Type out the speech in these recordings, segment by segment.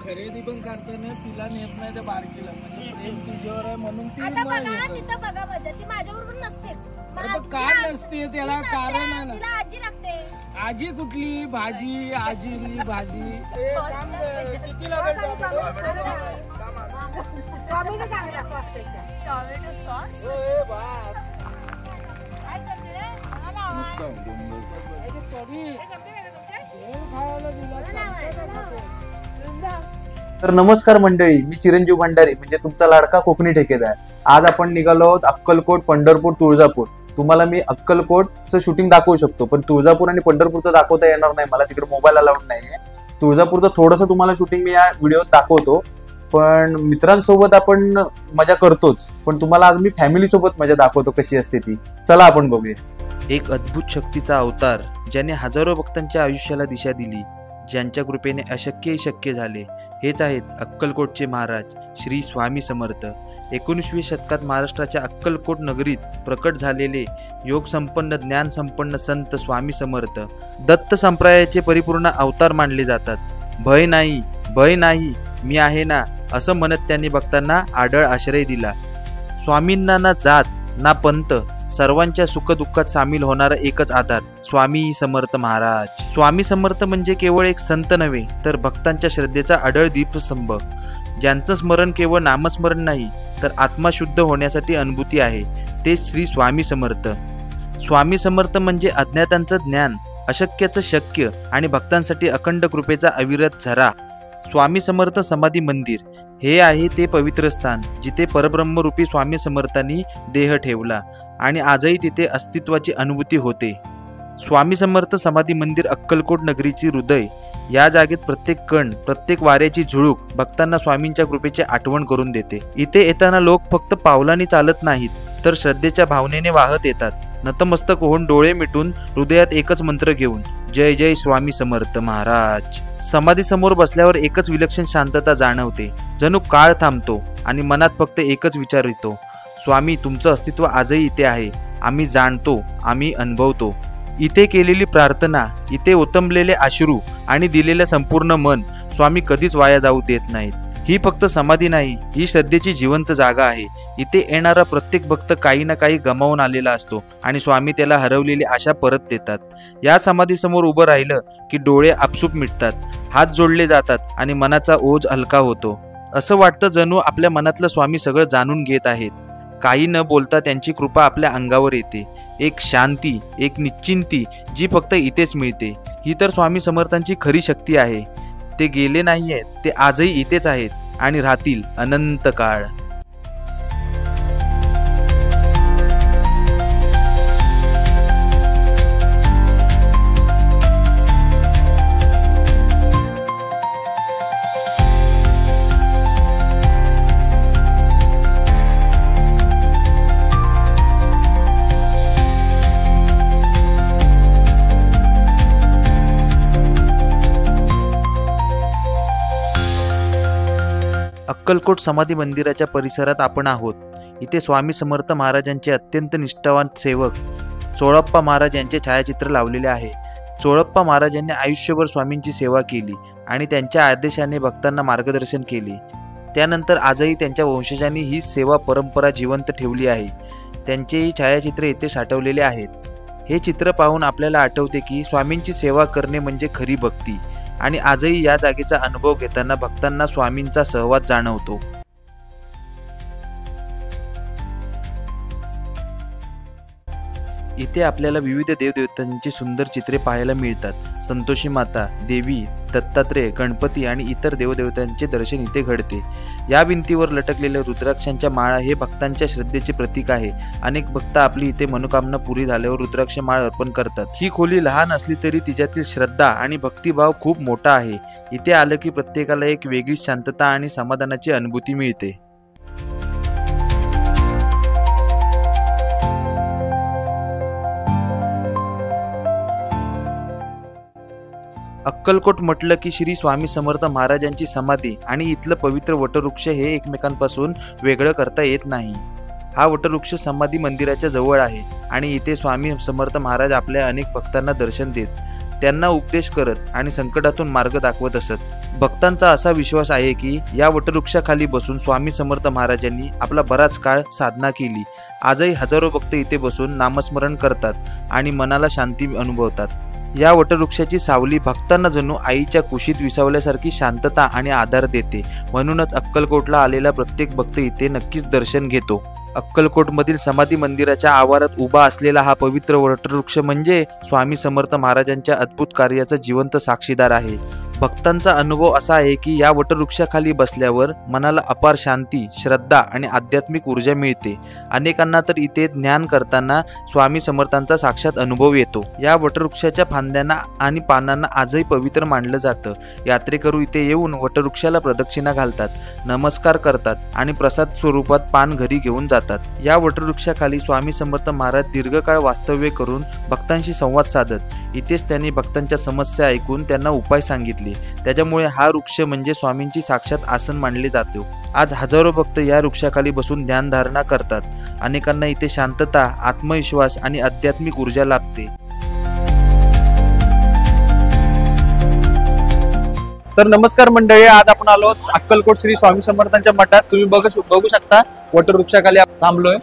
खरेदी पण करताना तिला नेत नाही त्या बारकीला, म्हणजे प्रेम तुझ्यावर आहे म्हणून ती आता बघा तिथं बघा मजा, ती माझ्याबरोबर नसतेच. का नसते त्याला कारण आहे ना. तिला आजी लागते. आजी कुठली भाजी, आजीली भाजी किती लागेल? टोमॅटो सॉस तर नमस्कार मंडळी, मी चिरंजीव भंडारी म्हणजे तुमचा लाडका कोकणी ठेकेदार. आज आपण निघालो आहोत अक्कलकोट, पंढरपूर, तुळजापूर. तुम्हाला मी अक्कलकोटचं शूटिंग दाखवू शकतो, पण तुळजापूर आणि पंढरपूरचं दाखवता येणार नाही, मला तिकडे मोबाईल अलाउड नाहीये. तुळजापूरचं थोडंसं तुम्हाला शूटिंग मी या व्हिडिओत दाखवतो, पण मित्रांसोबत आपण मजा करतोच, पण तुम्हाला आज मी फॅमिली सोबत मजा दाखवतो कशी असते ती. चला आपण बघूया. एक अद्भुत शक्तीचा अवतार, ज्याने हजारो भक्तांच्या आयुष्याला दिशा दिली, ज्यांच्या कृपेने अशक्यही शक्य झाले, हेच आहेत अक्कलकोटचे महाराज श्री स्वामी समर्थ. 19व्या शतकात महाराष्ट्राच्या अक्कलकोट नगरीत प्रकट झालेले योग संपन्न, ज्ञान संपन्न संत स्वामी समर्थ दत्त संप्रदायाचे परिपूर्ण अवतार मानले जातात. भय नाही, भय नाही, मी आहे ना, असं म्हणत त्यांनी भक्तांना आढळ आश्रय दिला. स्वामींना ना जात ना पंथ, सर्वांच्या सुखदुःखात सामील होणारा एकच आधार, स्वामी समर्थ महाराज. स्वामी समर्थ म्हणजे केवळ एक संत नव्हे, तर भक्तांच्या श्रद्धेचा अढळ दीपस्तंभ, ज्यांचं स्मरण केवळ नामस्मरण नाही, तर आत्मा शुद्ध होण्यासाठी अनुभूती आहे, तेच श्री स्वामी समर्थ. स्वामी समर्थ म्हणजे अज्ञातांचं ज्ञान, अशक्याचं शक्य आणि भक्तांसाठी अखंड कृपेचा अविरत झरा. स्वामी समर्थ समाधी मंदिर हे आहे ते पवित्र स्थान, जिथे परब्रह्मरूपी स्वामी समर्थांनी देह ठेवला आणि आजही तिथे अस्तित्वाची अनुभूती होते. स्वामी समर्थ समाधी मंदिर अक्कलकोट नगरीची हृदय. या जागेत प्रत्येक कण, प्रत्येक वाऱ्याची झुळूक भक्तांना स्वामींच्या कृपेची आठवण करून देते. इथे येताना लोक फक्त पावलांनी चालत नाहीत, तर श्रद्धेच्या भावनेने वाहत येतात, नतमस्तक होऊन डोळे मिटून हृदयात एकच मंत्र घेऊन, जय जय स्वामी समर्थ महाराज. समाधी समोर बसल्यावर एकच विलक्षण शांतता जाणवते, जणू काळ थांबतो आणि मनात फक्त एकच विचार येतो, स्वामी तुमचं अस्तित्व आजही इथे आहे, आम्ही जाणतो, आम्ही अनुभवतो. इथे केलेली प्रार्थना, इथे ओतंबलेले अश्रू आणि दिलेलं संपूर्ण मन स्वामी कधीच वाया जाऊ देत नाहीत. ही फक्त समाधी नाही, ही श्रद्धेची जिवंत जागा आहे. इथे येणारा प्रत्येक भक्त काही ना काही गमावून आलेला असतो आणि स्वामी त्याला हरवलेली आशा परत देतात. या समाधीसमोर उभं राहिलं की डोळे आपसूक मिटतात, हात जोडले जातात आणि मनाचा ओझ हलका होतो. असं वाटतं जणू आपल्या मनातलं स्वामी सगळं जाणून घेत आहेत. काही न बोलता त्यांची कृपा आपल्या अंगावर येते, एक शांती, एक निश्चिंती जी फक्त इथेच मिळते. ही तर स्वामी समर्थांची खरी शक्ती आहे. ते गेले नाही आहेत, ते आजही इथेच आहेत आणि राहतील अनंत काळ. अक्कलकोट समाधी मंदिराच्या परिसरात आपण आहोत. इथे स्वामी समर्थ महाराजांचे अत्यंत निष्ठावान सेवक चोळप्पा महाराज यांचे छायाचित्र लावलेले आहे. चोळप्पा महाराजांनी आयुष्यभर स्वामींची सेवा केली आणि त्यांच्या आदेशाने भक्तांना मार्गदर्शन केले. त्यानंतर आजही त्यांच्या वंशजांनी ही सेवा परंपरा जिवंत ठेवली आहे. त्यांचेही छायाचित्र इथे साठवलेले आहेत. हे चित्र पाहून आपल्याला आठवते की स्वामींची सेवा करणे म्हणजे खरी भक्ती आणि आजही या जागेचा अनुभव घेताना भक्तांना स्वामींचा सहवास जाणवतो. इथे आपल्याला विविध देवदेवतांची सुंदर चित्रे पाहायला मिळतात. संतोषी माता, देवी, दत्तात्रेय, गणपती आणि इतर देवदेवतांचे दर्शन इथे घडते. या भिंतीवर लटकलेल्या रुद्राक्षांच्या माळा हे भक्तांच्या श्रद्धेचे प्रतीक आहे. अनेक भक्त आपली इथे मनोकामना पुरी झाल्यावर रुद्राक्ष माळ अर्पण करतात. ही खोली लहान असली तरी तिच्यातील श्रद्धा आणि भक्तिभाव खूप मोठा आहे. इथे आलं की प्रत्येकाला एक वेगळीच शांतता आणि समाधानाची अनुभूती मिळते. अक्कलकोट म्हटलं की श्री स्वामी समर्थ महाराजांची समाधी आणि इथलं पवित्र वटवृक्ष हे एकमेकांपासून वेगळं करता येत नाही. हा वटवृक्ष समाधी मंदिराच्या जवळ आहे आणि इथे स्वामी समर्थ महाराज आपल्या अनेक भक्तांना दर्शन देत. त्यांना उपदेश करत आणि संकटातून मार्ग दाखवत असत. भक्तांचा असा विश्वास आहे की या वटवृक्षाखाली बसून स्वामी समर्थ महाराजांनी आपला बराच काळ साधना केली. आजही हजारो भक्त इथे बसून नामस्मरण करतात आणि मनाला शांती अनुभवतात. या वटवृक्षाची सावली भक्तांना जणू आईच्या कुशीत विसावल्यासारखी शांतता आणि आधार देते. म्हणूनच अक्कलकोटला आलेला प्रत्येक भक्त इथे नक्कीच दर्शन घेतो. अक्कलकोटमधील समाधी मंदिराच्या आवारात उभा असलेला हा पवित्र वटवृक्ष म्हणजे स्वामी समर्थ महाराजांच्या अद्भुत कार्याचा जिवंत साक्षीदार आहे. भक्तांचा अनुभव असा आहे की या वटवृक्षाखाली बसल्यावर मनाला अपार शांती, श्रद्धा आणि आध्यात्मिक ऊर्जा मिळते. अनेकांना तर इथे ध्यान करताना स्वामी समर्थांचा साक्षात अनुभव येतो. या वटवृक्षाच्या फांद्यांना आणि पानांना आजही पवित्र मानलं जातं. यात्रेकरू इथे येऊन वटवृक्षाला प्रदक्षिणा घालतात, नमस्कार करतात आणि प्रसाद स्वरूपात पान घरी घेऊन जातात. या वटवृक्षाखाली स्वामी समर्थ महाराज दीर्घकाळ वास्तव्य करून भक्तांशी संवाद साधत. इथेच त्यांनी भक्तांच्या समस्या ऐकून त्यांना उपाय सांगितले. त्याच्यामुळे हा वृक्ष म्हणजे स्वामींची साक्षात आसन मानले जातो. आज हजारो भक्त या वृक्षाखाली बसून ध्यानधारणा करतात. अनेकांना इथे शांतता, आत्मविश्वास आणि आध्यात्मिक ऊर्जा लाभते. तर नमस्कार मंडळी, आज आपण आलो अक्कलकोट श्री स्वामी समर्थांच्या मठात. तुम्ही बघू शकता वटवृक्षाखाली थांबलोय.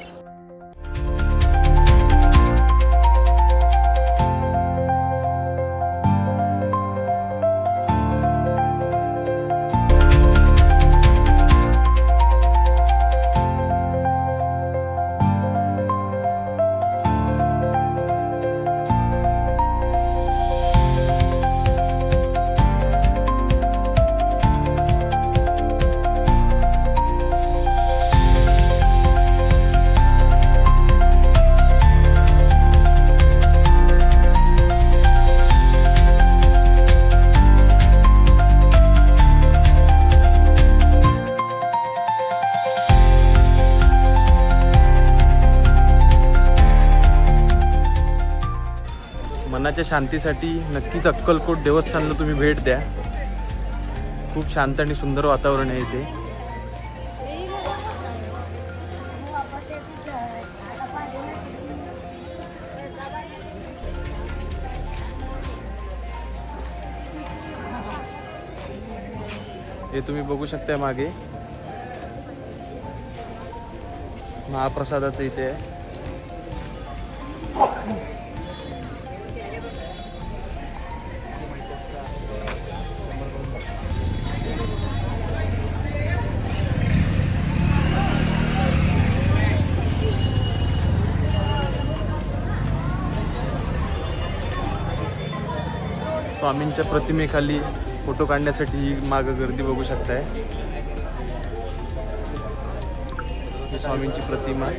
मनाच्या शांतीसाठी नक्कीच अक्कलकोट देवस्थानला तुम्ही भेट द्या. खूप शांत आणि सुंदर वातावरण आहे इथे. हे तुम्ही बघू शकता मागे महाप्रसादाचं इथे आहे. स्वामींच्या प्रतिमेखाली फोटो काढण्यासाठी ही मागं गर्दी बघू शकताय. ही स्वामींची प्रतिमा.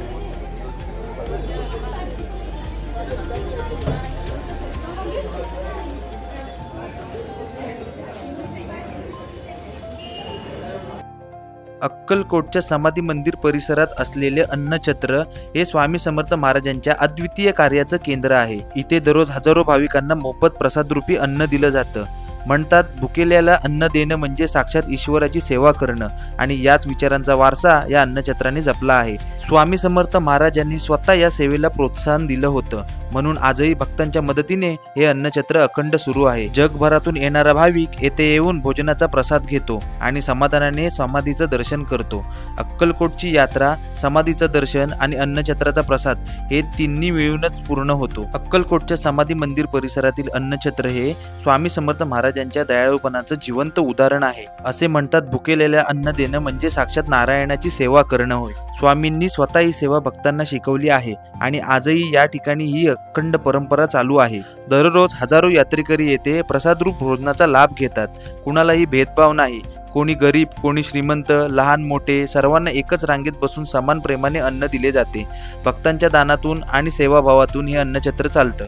अक्कलकोटच्या समाधी मंदिर परिसरात असलेले अन्नछत्र हे स्वामी समर्थ महाराजांच्या अद्वितीय कार्याचं केंद्र आहे. इथे दररोज हजारो भाविकांना मोफत प्रसादरूपी अन्न दिलं जातं. म्हणतात, भुकेल्याला अन्न देणं म्हणजे साक्षात ईश्वराची सेवा करणं, आणि याच विचारांचा वारसा या अन्नछत्राने जपला आहे. स्वामी समर्थ महाराजांनी स्वतः या सेवेला प्रोत्साहन दिलं होतं. म्हणून आजही भक्तांच्या मदतीने हे अन्नछत्र अखंड सुरू आहे. जगभरातून येणारा भाविक येथे येऊन भोजनाचा प्रसाद घेतो आणि समाधानाने समाधीचं दर्शन करतो. अक्कलकोटची यात्रा, समाधीचं दर्शन आणि अन्नछत्राचा प्रसाद हे तिन्ही मिळूनच पूर्ण होतो. अक्कलकोटच्या समाधी मंदिर परिसरातील अन्नछत्र हे स्वामी समर्थ महाराजांच्या दयाळूपणाचं जिवंत उदाहरण आहे. असे म्हणतात, भुकेलेल्या अन्न देणं म्हणजे साक्षात नारायणाची सेवा करणं होय. स्वामींनी स्वतः ही सेवा भक्तांना शिकवली आहे आणि आजही या ठिकाणी ही अखंड परंपरा चालू आहे. दररोज हजारो यात्रेकरी येथे प्रसादरूप भोजनाचा लाभ घेतात. कुणालाही भेदभाव नाही. कोणी गरीब, कोणी श्रीमंत, लहान मोठे सर्वांना एकच रांगेत बसून समान प्रेमाने अन्न दिले जाते. भक्तांच्या दानातून आणि सेवाभावातून हे अन्नछत्र चालतं.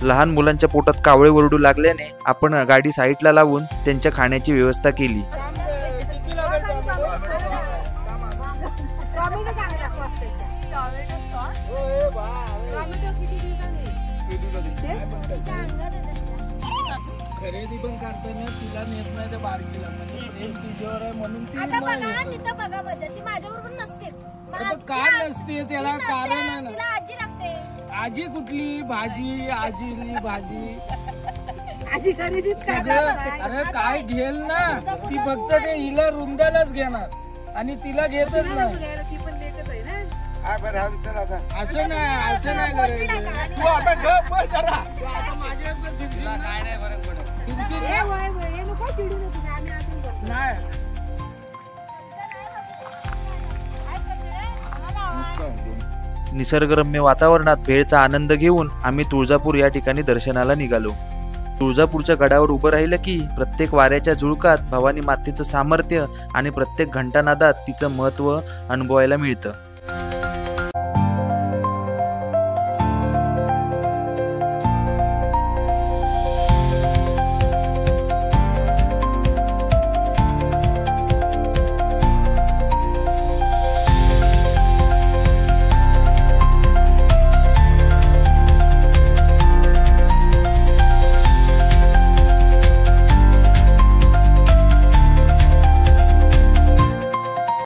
लहान मुलांच्या पोटात कावळे ओरडू लागल्याने आपण गाडी साईडला लावून त्यांच्या खाण्याची व्यवस्था केली. खरेदी पण करताना तिला नेत नाही त्या बारकीला, म्हणजे प्रेम तिच्यावर आहे म्हणून ती आता बघा, तिथं बघा मजा, ती माझ्याबरोबर नसतेच. अरे पण का नसते त्याला कारण आहे ना. तिला आजी लागते. आजी कुठली भाजी आजी भाजी आजी खरेदीच सगळं. अरे काय घेल ना ती फक्त ते हिला रुंदालाच घेणार आणि तिला घेतच नाही. ती पण लेकच आहे ना. असं नाही करायचं. तू आता गप बस जरा. तू आता माझ्यावर फिरशील ना. काय नाही फरक पडत. फिरशील ए ना. वय वय हे नको चिडू नको तुम्ही, आम्ही असेल जाऊ. नाही निसर्गरम्य वातावरणात भेळचा आनंद घेऊन आम्ही तुळजापूर या ठिकाणी दर्शनाला निघालो. तुळजापूरच्या गडावर उभं राहिलं की प्रत्येक वाऱ्याच्या झुळकात भवानी मातेचं सामर्थ्य आणि प्रत्येक घंटानादात तिचं महत्त्व अनुभवायला मिळतं.